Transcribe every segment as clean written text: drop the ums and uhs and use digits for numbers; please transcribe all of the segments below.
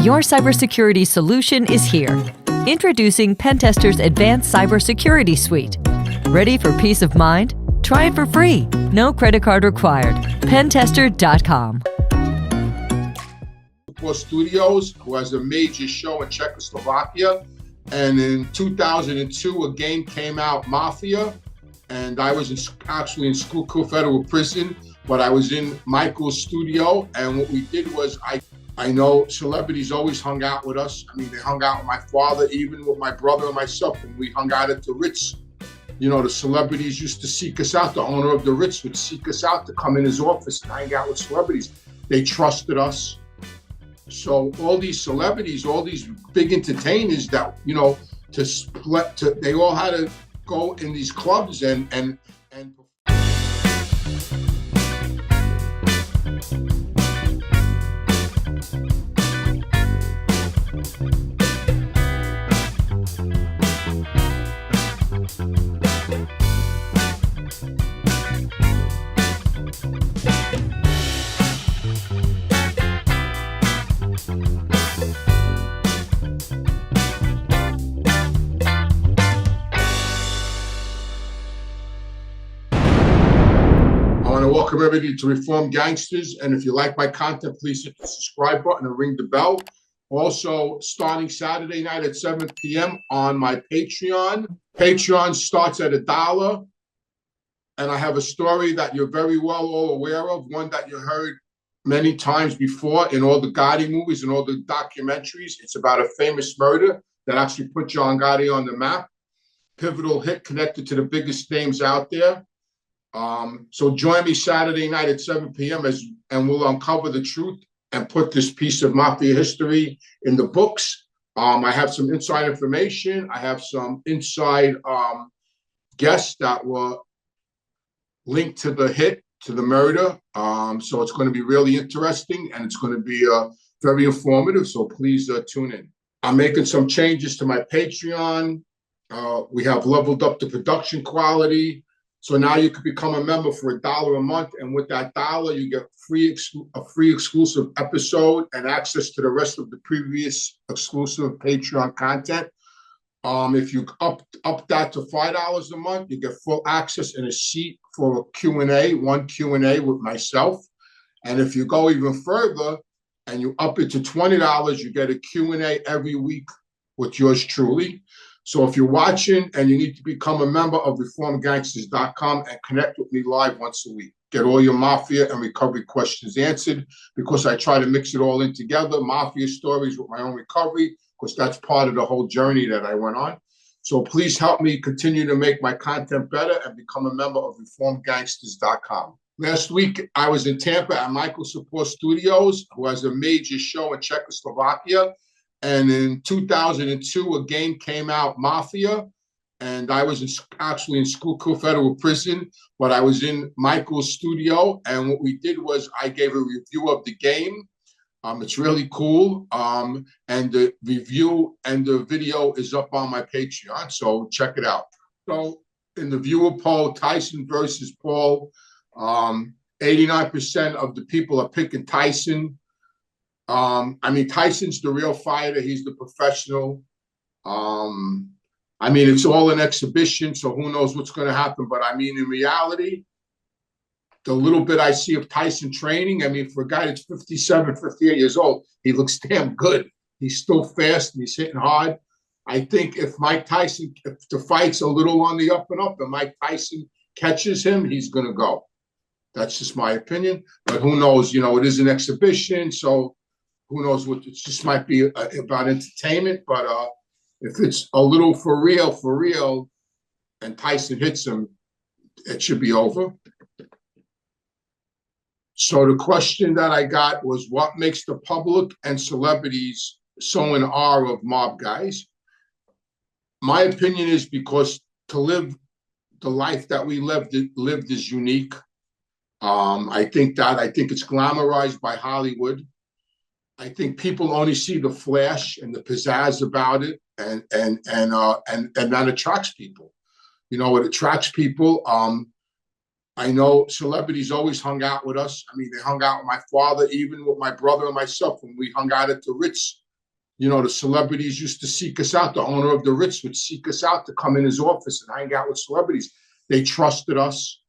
Your cybersecurity solution is here. Introducing Pentester's Advanced Cybersecurity Suite. Ready for peace of mind? Try it for free. No credit card required. Pentester.com. Studios, who has a major show in Czechoslovakia. And in 2002, a game came out, Mafia, and I was actually in Schuylkill Federal Prison, but I was in Michael's studio, and what we did was, I know celebrities always hung out with us. I mean, they hung out with my father, even with my brother and myself, when we hung out at the Ritz. You know, the celebrities used to seek us out. The owner of the Ritz would seek us out to come in his office and hang out with celebrities. They trusted us. So all these celebrities, all these big entertainers that, you know, they all had to go in these clubs and welcome everybody to Reform Gangsters. And if you like my content, please hit the subscribe button and ring the bell. Also, starting Saturday night at 7 p.m. on my Patreon. Patreon starts at $1. And I have a story that you're very well all aware of, one that you heard many times before in all the Gotti movies and all the documentaries. It's about a famous murder that actually put John Gotti on the map. Pivotal hit connected to the biggest names out there. So join me Saturday night at 7 p.m. and we'll uncover the truth and put this piece of mafia history in the books. I have some inside information. I have some inside guests that were linked to the hit, to the murder. So it's going to be really interesting and it's going to be very informative. So please tune in. I'm making some changes to my Patreon. We have leveled up the production quality. So now you can become a member for $1 a month, and with that $1, you get a free exclusive episode and access to the rest of the previous exclusive Patreon content. If you up that to $5 a month, you get full access and a seat for a Q&A, one Q&A with myself. And if you go even further and you up it to $20, you get a Q&A every week with yours truly. So if you're watching and you need to become a member of reformgangsters.com and connect with me live once a week, get all your mafia and recovery questions answered, because I try to mix it all in together, mafia stories with my own recovery, because that's part of the whole journey that I went on. So please help me continue to make my content better and become a member of reformgangsters.com. Last week, I was in Tampa at Michael's Studios, who has a major show in Czechoslovakia. And in 2002, a game came out, Mafia, and I was actually in Schuylkill Federal Prison, but I was in Michael's studio, and what we did was I gave a review of the game. It's really cool, and the review and the video is up on my Patreon, so check it out. So in the viewer poll, Tyson versus Paul, 89% of the people are picking Tyson. I mean, Tyson's the real fighter. He's the professional. I mean, it's all an exhibition, so who knows what's going to happen. But I mean, in reality, the little bit I see of Tyson training, I mean, for a guy that's 57, 58 years old, he looks damn good. He's still fast and he's hitting hard. I think if the fight's a little on the up and up and Mike Tyson catches him, he's going to go. That's just my opinion. But who knows? You know, it is an exhibition, so who knows what, it just might be about entertainment, but if it's a little for real, and Tyson hits him, it should be over. So the question that I got was, what makes the public and celebrities so in awe of mob guys? My opinion is because to live the life that we lived is unique. I think it's glamorized by Hollywood. I think people only see the flash and the pizzazz about it, and that attracts people. You know, it attracts people. I know celebrities always hung out with us. I mean, they hung out with my father, even with my brother and myself when we hung out at the Ritz. The celebrities used to seek us out. The owner of the Ritz would seek us out to come in his office and hang out with celebrities. They trusted us.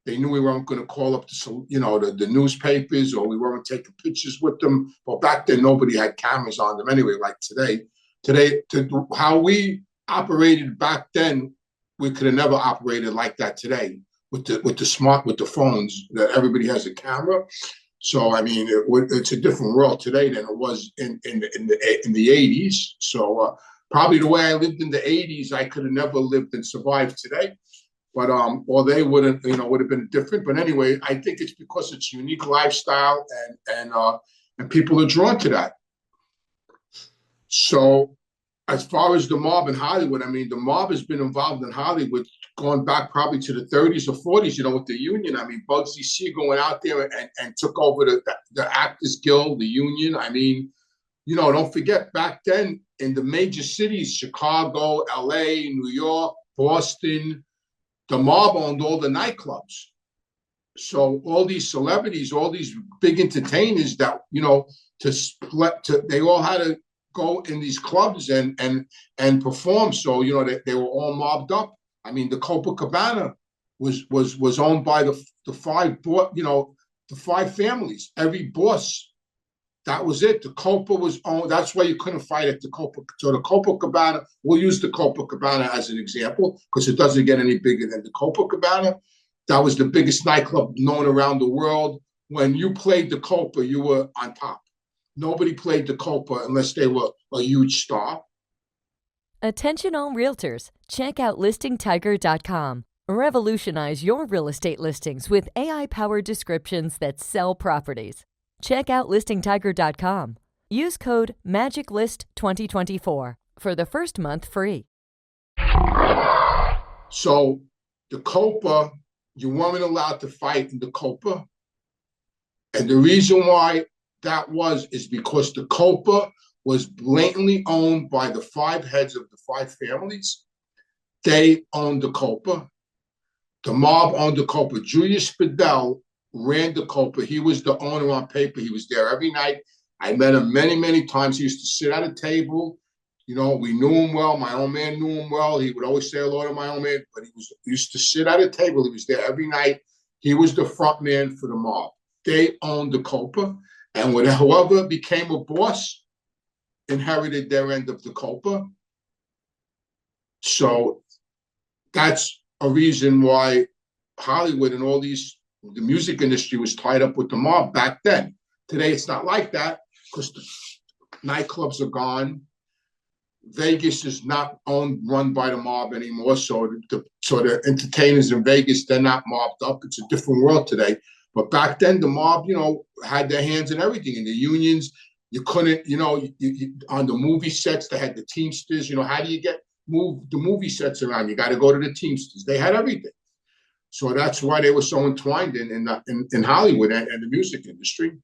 They knew we weren't going to call up the newspapers, or we weren't taking pictures with them. Well, back then, nobody had cameras on them anyway, like today. How we operated back then, we could have never operated like that today with the phones, that everybody has a camera. So, I mean, it's a different world today than it was in the 80s. So probably the way I lived in the 80s, I could have never lived and survived today. But or they would have been different. But anyway, I think it's because it's a unique lifestyle, and people are drawn to that. So as far as the mob in Hollywood, I mean, the mob has been involved in Hollywood going back probably to the 30s or 40s, with the union. I mean, Bugsy Siegel went out there and took over the Actors Guild, the union. I mean, don't forget, back then in the major cities, Chicago, LA, New York, Boston, the mob owned all the nightclubs. So all these celebrities, all these big entertainers that, they all had to go in these clubs and perform. So, they were all mobbed up. I mean, the Copacabana was owned by the five families. Every boss, that was it. The Copa was owned. That's why you couldn't fight at the Copa. So the Copacabana, we'll use the Copacabana as an example because it doesn't get any bigger than the Copacabana. That was the biggest nightclub known around the world. When you played the Copa, you were on top. Nobody played the Copa unless they were a huge star. Attention all realtors, check out listingtiger.com. Revolutionize your real estate listings with AI-powered descriptions that sell properties. Check out listingtiger.com. Use code MAGICLIST2024 for the first month free. So the Copa, you weren't allowed to fight in the Copa. And the reason why that is because the Copa was blatantly owned by the five heads of the five families. They owned the Copa. The mob owned the Copa. Julius Spadell ran the Copa. He was the owner on paper. He was there every night. I met him many, many times. He used to sit at a table. We knew him well. My own man knew him well. He would always say hello to my own man, but he used to sit at a table. He was there every night. He was the front man for the mob. They owned the Copa, and whoever became a boss inherited their end of the Copa. So that's a reason why Hollywood and the music industry was tied up with the mob back then. Today, it's not like that because the nightclubs are gone. Vegas is not run by the mob anymore. So the entertainers in Vegas, they're not mobbed up. It's a different world today. But back then, the mob, had their hands in everything. In the unions, you couldn't, on the movie sets, they had the Teamsters. How do you move the movie sets around? You got to go to the Teamsters. They had everything. So that's why they were so entwined in Hollywood and the music industry.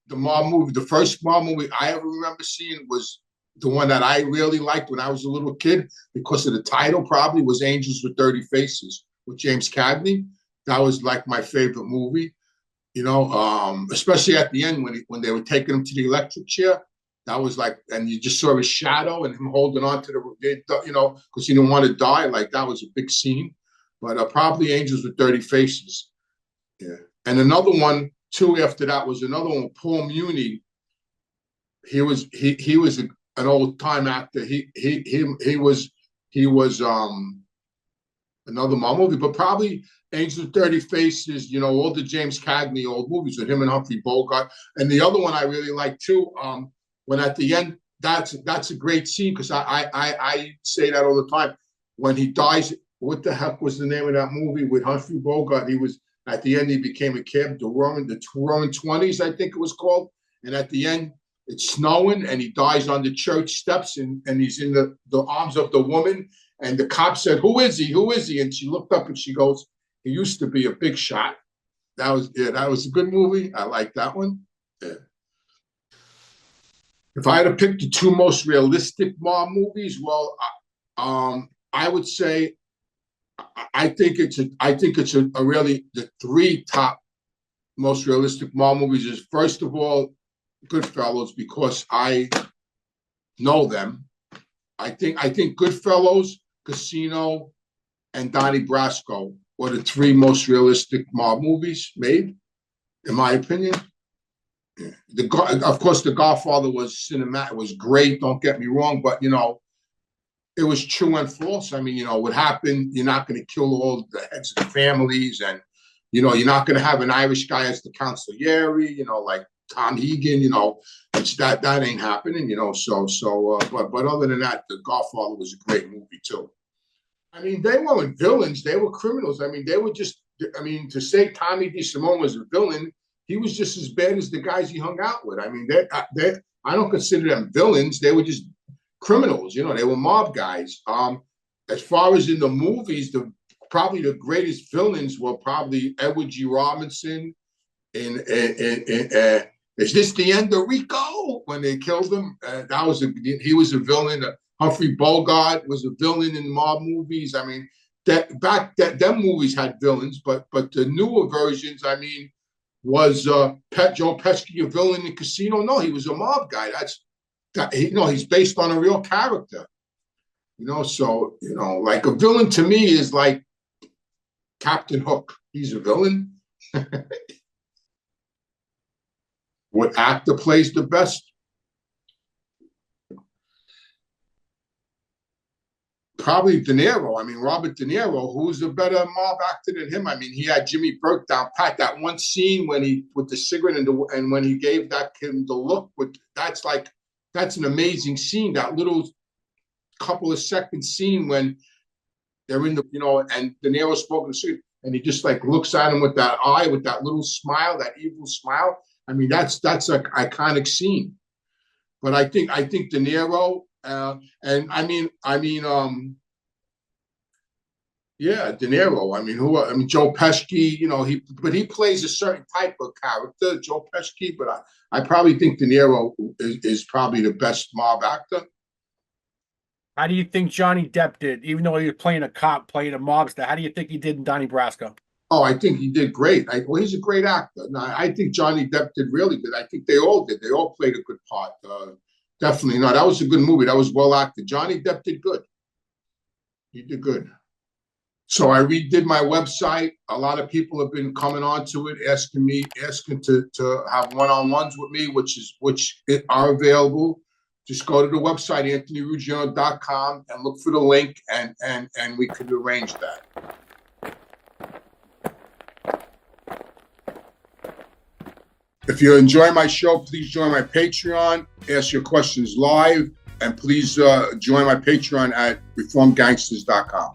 The mob movie, the first mob movie I ever remember seeing was the one that I really liked when I was a little kid because of the title, probably, was Angels with Dirty Faces with James Cagney. That was like my favorite movie, especially at the end when they were taking him to the electric chair. That was like, and you just saw his shadow and him holding on to because he didn't want to die. Like, that was a big scene. But probably Angels with Dirty Faces. Yeah. And another one, too, after that was another one, Paul Muni. He was an old time actor. He was another mob movie, but probably Angels with Dirty Faces, all the James Cagney old movies with him and Humphrey Bogart. And the other one I really like too, when at the end, that's a great scene because I say that all the time. When he dies, what the heck was the name of that movie with Humphrey Bogart? He was, at the end, he became a cab, the Roaring 20s, I think it was called. And at the end, it's snowing and he dies on the church steps and he's in the arms of the woman. And the cop said, "Who is he? Who is he?" And she looked up and she goes, "He used to be a big shot." That was a good movie. I like that one. Yeah. If I had to pick the two most realistic mob movies, well, I would say I think it's a really, the three top most realistic mob movies is, first of all, Goodfellas, because I know them. I think Goodfellas, Casino, and Donnie Brasco were the three most realistic mob movies made, in my opinion. Of course, The Godfather was cinematic, was great. Don't get me wrong, but it was true and false. I mean, what happened? You're not going to kill all the heads of the families, and you're not going to have an Irish guy as the consigliere. Like Tom Egan. It's that ain't happening. But other than that, The Godfather was a great movie too. I mean, they weren't villains; they were criminals. I mean, they were just. I mean, to say Tommy DeSimone was a villain, he was just as bad as the guys he hung out with. I mean, I don't consider them villains. They were just criminals. They were mob guys. As far as in the movies, probably the greatest villains were probably Edward G. Robinson in Is This the End of Rico? When they killed him, he was a villain. Humphrey Bogart was a villain in mob movies. I mean, them movies had villains, but the newer versions, I mean, was Joe Pesci a villain in Casino? No, he was a mob guy. He's based on a real character. Like a villain to me is like Captain Hook. He's a villain. What actor plays the best? Probably De Niro. I mean, Robert De Niro. Who's a better mob actor than him? I mean, he had Jimmy Burke down pat. That one scene when he with the cigarette and when he gave him the look, that's an amazing scene. That little couple of seconds scene when they're in and De Niro's smoking a cigarette, and he just like looks at him with that eye, with that little smile, that evil smile. I mean, that's an iconic scene. But I think De Niro. And yeah, De Niro. I mean, Joe Pesci. He plays a certain type of character, Joe Pesci. But I probably think De Niro is probably the best mob actor. How do you think Johnny Depp did? Even though he was playing a cop, playing a mobster, how do you think he did in Donnie Brasco? Oh, I think he did great. He's a great actor. No, I think Johnny Depp did really good. I think they all did. They all played a good part. Definitely. No, that was a good movie. That was well acted. Johnny Depp did good. He did good. So I redid my website. A lot of people have been coming on to it, asking to have one-on-ones with me, which are available. Just go to the website, AnthonyRuggiano.com, and look for the link, and we could arrange that. If you enjoy my show, please join my Patreon, ask your questions live, and please join my Patreon at reformgangsters.com.